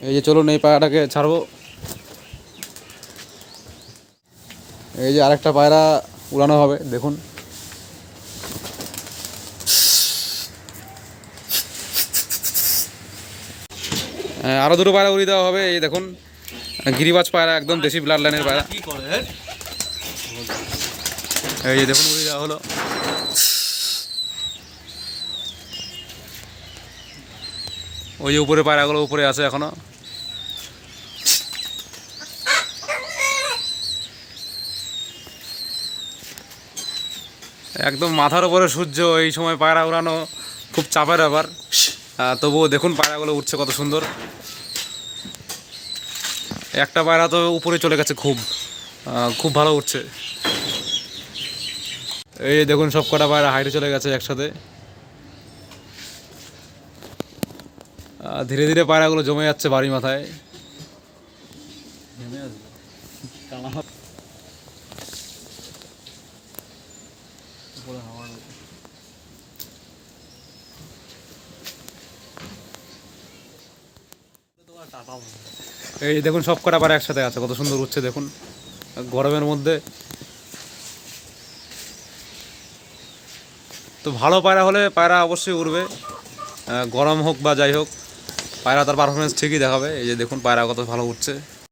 এই যে চলুন এই পায়রাটাকে ছাড়বো। এই যে আরেকটা পায়রা উড়ানো হবে, দেখুন। আরও দুটো পায়রা উড়িয়ে দেওয়া হবে। এই দেখুন গিরিবাজ পায়রা, একদম দেশি ব্লাড লাইনের পায়রা। এই যে দেখুন উড়িয়ে দেওয়া হলো। ওই যে উপরে পায়রাগুলো উপরে আছে এখনো। একদম মাথার উপরে সূর্য, এই সময় পায়রা উড়ানো খুব চাপের ব্যাপার। তবুও দেখুন পায়রাগুলো উঠছে কত সুন্দর। একটা পায়রা তো উপরে চলে গেছে, খুব খুব ভালো উঠছে। এই দেখুন সব কটা পায়রা হাইটে চলে গেছে একসাথে। ধীরে ধীরে পায়রাগুলো জমে যাচ্ছে বাড়ি মাথায়। এই দেখুন সব কটা পায়রা একসাথে আছে, কত সুন্দর উঠছে দেখুন গরমের মধ্যে। তো ভালো পায়রা হলে পায়রা অবশ্যই উড়বে, গরম হোক বা যাই হোক, পায়রা তার পারফরমেন্স ঠিকই দেখাবে। এই যে দেখুন পায়রা কত ভালো উঠছে।